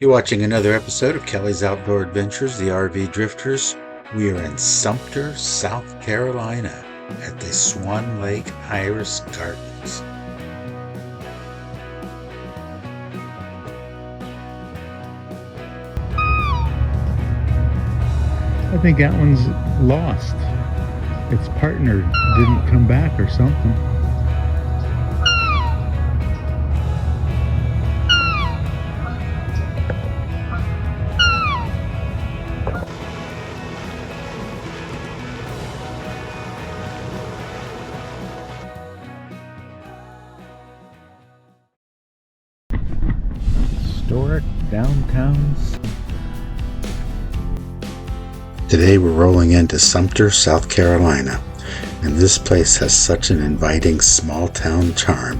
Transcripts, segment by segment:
You're watching another episode of Kelly's Outdoor Adventures, the RV Drifters. We are in Sumter, South Carolina at the Swan Lake Iris Gardens. I think that one's lost. Its partner didn't come back or something. Historic downtown. Today we're rolling into Sumter, South Carolina, and this place has such an inviting small town charm.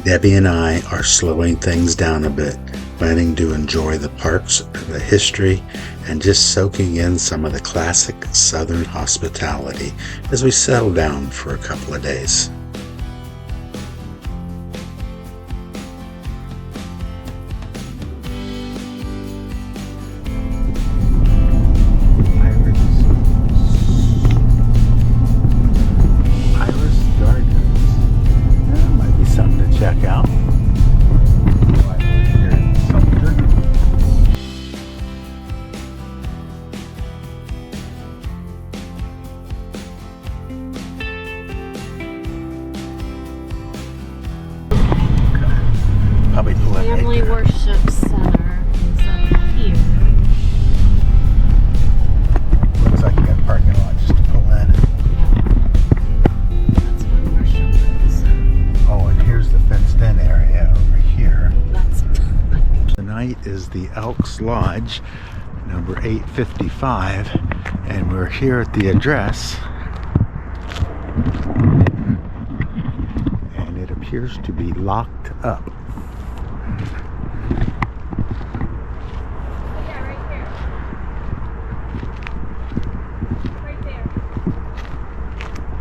Debbie and I are slowing things down a bit, planning to enjoy the parks, the history, and just soaking in some of the classic Southern hospitality as we settle down for a couple of days. Check out. Here in Sumter. Probably Family Worship Center is up here. Looks like you got a parking lot just to pull in. That's where worship is. Oh, and here's the fenced-in area over here. That's Tonight is the ELKs Lodge, number 855, and we're here at the address. And it appears to be locked up.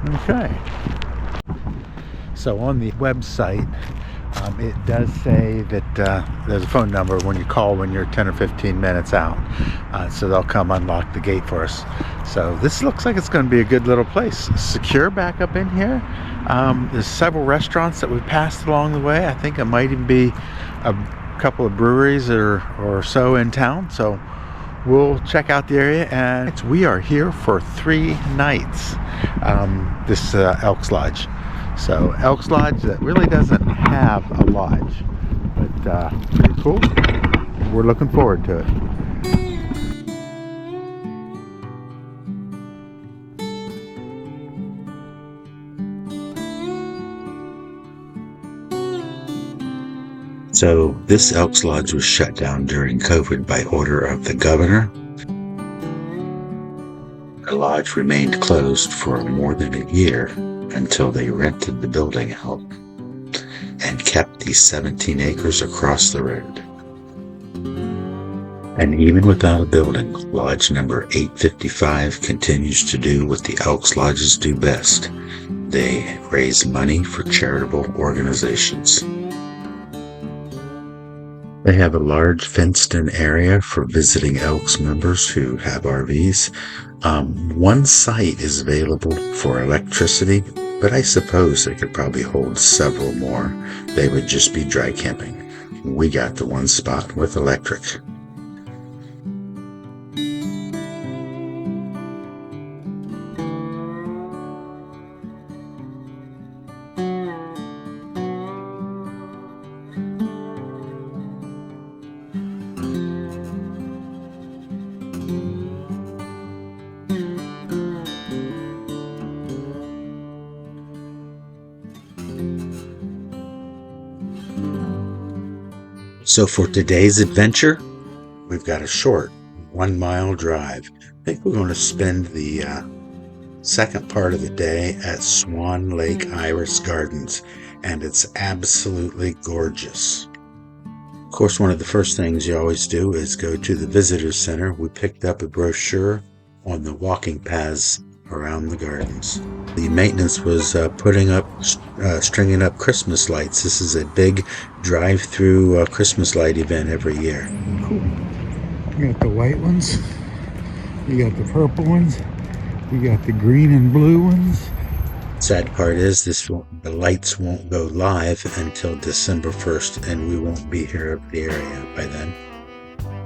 Okay. So on the website, it does say that there's a phone number when you call when you're 10 or 15 minutes out. So they'll come unlock the gate for us. So this looks like it's going to be a good little place. Secure back up in here. There's several restaurants that we passed along the way. I think it might even be a couple of breweries or so in town. So we'll check out the area, and we are here for 3 nights. This ELKs Lodge. So ELKs Lodge that really doesn't have a lodge, but pretty cool. We're looking forward to it. So this Elks Lodge was shut down during COVID by order of the governor. The lodge remained closed for more than a year until they rented the building out and kept the 17 acres across the road. And even without a building, Lodge number 855 continues to do what the Elks Lodges do best. They raise money for charitable organizations. They have a large fenced-in area for visiting Elks members who have RVs. One site is available for electricity, but I suppose they could probably hold several more. They would just be dry camping. We got the one spot with electric. So for today's adventure, we've got a short 1-mile drive. I think we're going to spend the second part of the day at Swan Lake Iris Gardens, and it's absolutely gorgeous. Of course, one of the first things you always do is go to the visitor center. We picked up a brochure on the walking paths around the gardens. The maintenance was stringing up Christmas lights. This is a big drive-through Christmas light event every year. Cool. You got the white ones, you got the purple ones, you got the green and blue ones. Sad part is the lights won't go live until December 1st, and we won't be here at the area by then.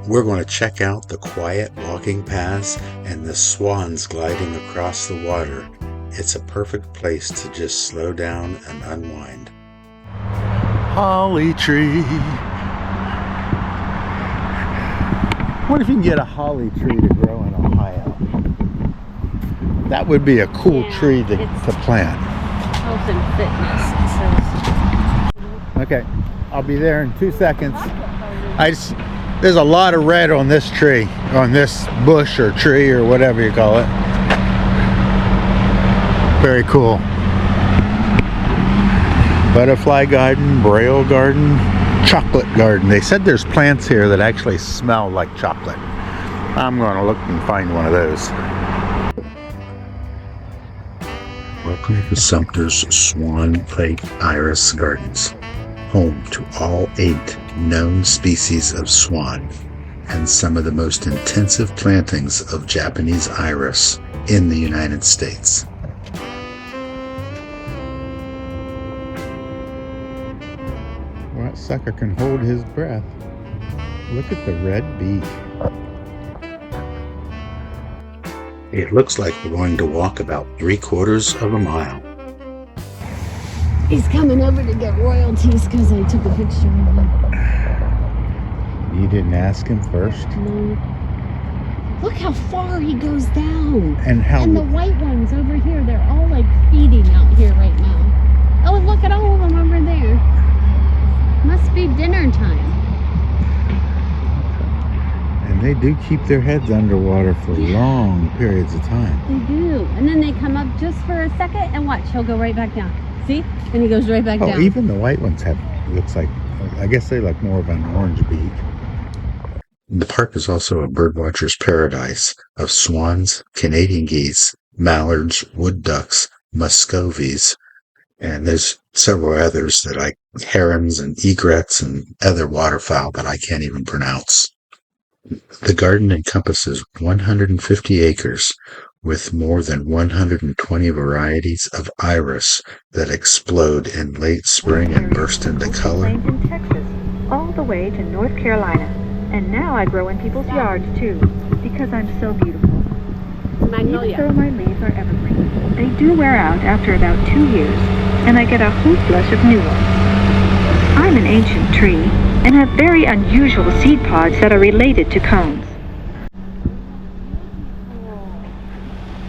We're going to check out the quiet walking paths and the swans gliding across the water. It's a perfect place to just slow down and unwind. Holly tree. What if you can get a holly tree to grow in Ohio? That would be a cool tree to plant. Health and fitness, it says. Okay, I'll be there in 2 seconds. There's a lot of red on this tree, on this bush or tree or whatever you call it. Very cool. Butterfly garden, braille garden, chocolate garden. They said there's plants here that actually smell like chocolate. I'm going to look and find one of those. Welcome to Sumter's Swan Lake Iris Gardens, home to all 8 known species of swan and some of the most intensive plantings of Japanese iris in the United States. Well, that sucker can hold his breath. Look at the red beak. It looks like we're going to walk about 3/4 of a mile. He's coming over to get royalties because I took a picture of him. You didn't ask him first? No. Look how far he goes down. And how? And the white ones over here, they're all like feeding out here right now. Oh, and look at all of them over there. Must be dinner time. And they do keep their heads underwater for long periods of time. They do. And then they come up just for a second and watch, he'll go right back down. See? And he goes right back down. Even the white ones have, looks like, I guess they like more of an orange beak. The park is also a birdwatcher's paradise of swans, Canadian geese, mallards, wood ducks, muscovies, and there's several others that like herons and egrets and other waterfowl that I can't even pronounce. The garden encompasses 150 acres with more than 120 varieties of iris that explode in late spring and burst into color. In Texas, all the way to North Carolina. And now I grow in people's yards too, because I'm so beautiful. Magnolia. Even though my leaves are evergreen, they do wear out after about 2 years, and I get a whole flush of new ones. I'm an ancient tree, and have very unusual seed pods that are related to cones.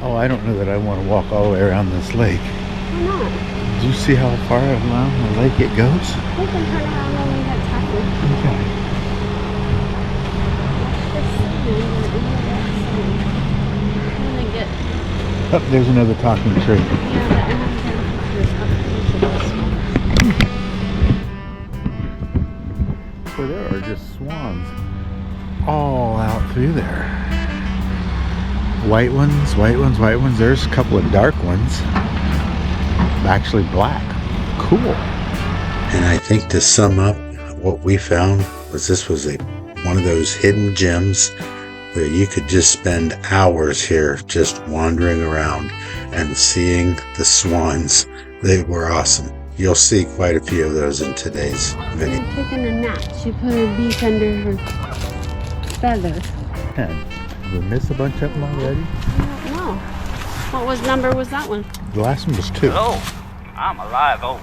Oh, I don't know that I want to walk all the way around this lake. Why not? Do you see how far around the lake it goes? We can turn around when we get tired. Okay. Oh, there's another talking tree. So there are just swans all out through there. White ones, white ones, white ones. There's a couple of dark ones. Actually black. Cool. And I think to sum up, what we found was this was one of those hidden gems that you could just spend hours here just wandering around and seeing the swans. They were awesome. You'll see quite a few of those in today's video. I'm taking a nap. She put her beak under her feathers. Did we miss a bunch of them already? I don't know. What number was that one? The last one was 2. Hello, I'm a live oak,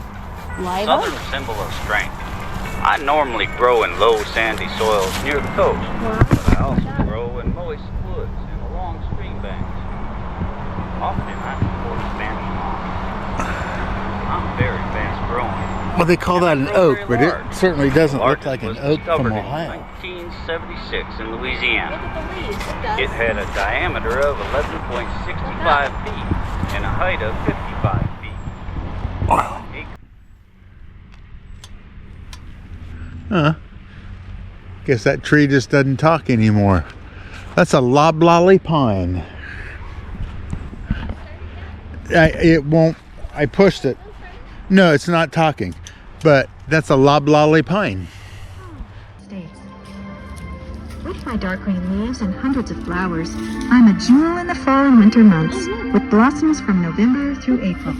Live southern oak? symbol of strength. I normally grow in low sandy soils near the coast, but I also grow in moist woods and along stream banks. Often I support standing on. I'm very fast growing. Well, they call that an oak, but it certainly doesn't look like an oak from in Ohio. 1976 in Louisiana. Look at the leaves. It does. It had a diameter of 11.65 feet and a height of 55 feet. Wow. Huh. Guess that tree just doesn't talk anymore. That's a loblolly pine. it won't. I pushed it. No, it's not talking. But that's a loblolly pine. States. With my dark green leaves and hundreds of flowers, I'm a jewel in the fall and winter months, with blossoms from November through April.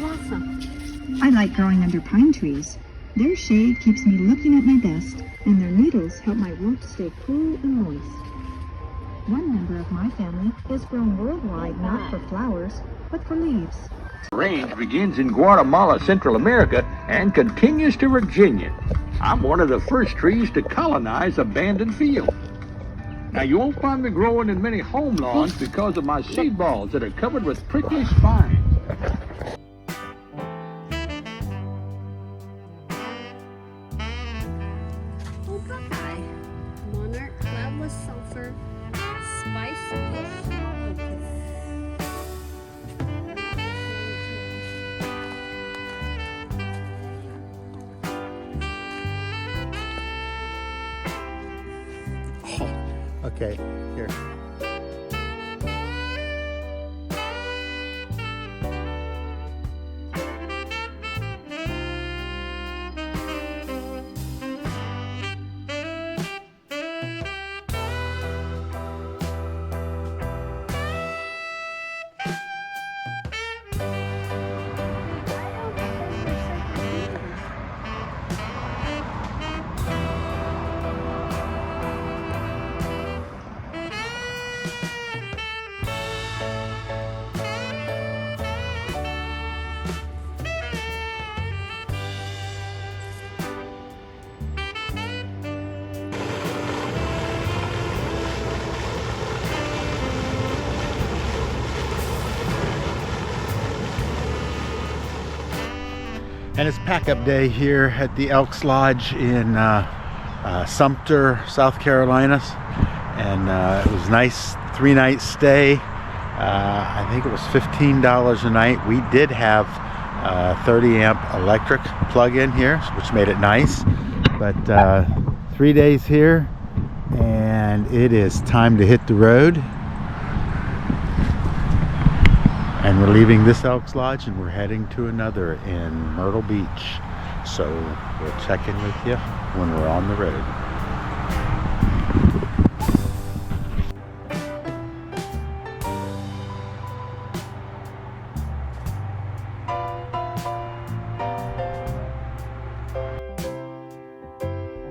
I like growing under pine trees. Their shade keeps me looking at my best, and their needles help my work stay cool and moist. One member of my family is grown worldwide not for flowers, but for leaves. Range begins in Guatemala, Central America, and continues to Virginia. I'm one of the first trees to colonize abandoned fields. Now, you won't find me growing in many home lawns because of my seed balls that are covered with prickly spines. Oh, Buckeye. Monarch cloudless sulfur. Spice bush locust. Okay, here. And it's pack-up day here at the ELKs Lodge in Sumter, South Carolina. And it was nice 3-night stay. I think it was $15 a night. We did have 30 amp electric plug-in here, which made it nice. But 3 days here, and it is time to hit the road. And we're leaving this ELKs Lodge and we're heading to another in Myrtle Beach. So we'll check in with you when we're on the road.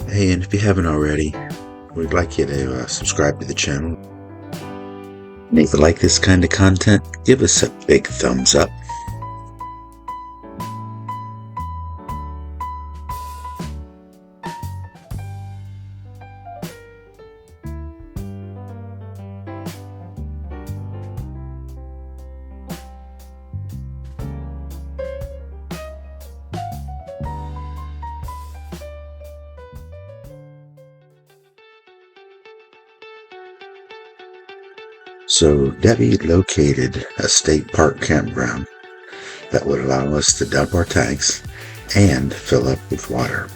Hey, and if you haven't already, we'd like you to subscribe to the channel. And if you like this kind of content, give us a big thumbs up. So Debbie located a state park campground that would allow us to dump our tanks and fill up with water.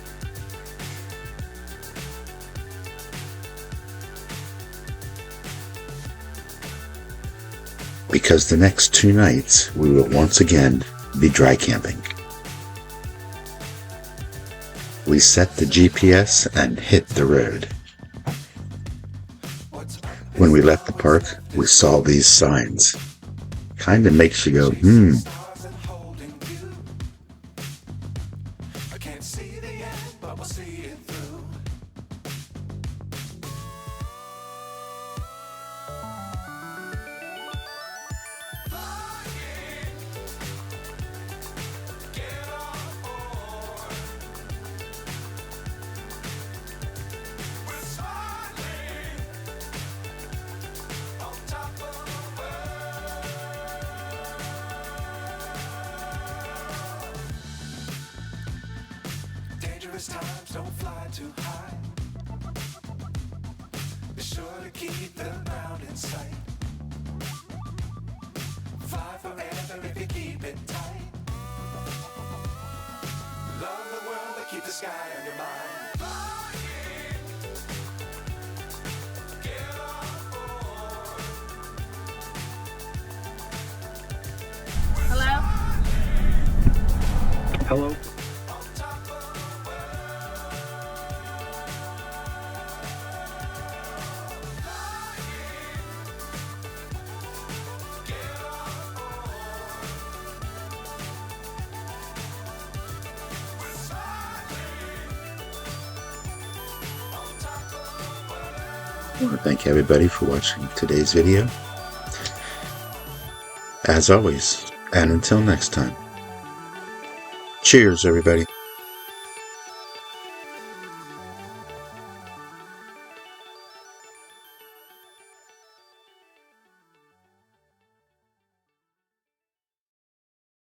Because the next 2 nights we will once again be dry camping. We set the GPS and hit the road. When we left the park, we saw these signs. Kinda makes you go, Dangerous times don't fly too high. Be sure to keep the ground in sight. Fly forever if you keep it tight. Love the world but keep the sky on your mind. Flying. Get on board. Hello? Hello. I want to thank everybody for watching today's video. As always, and until next time, cheers, everybody.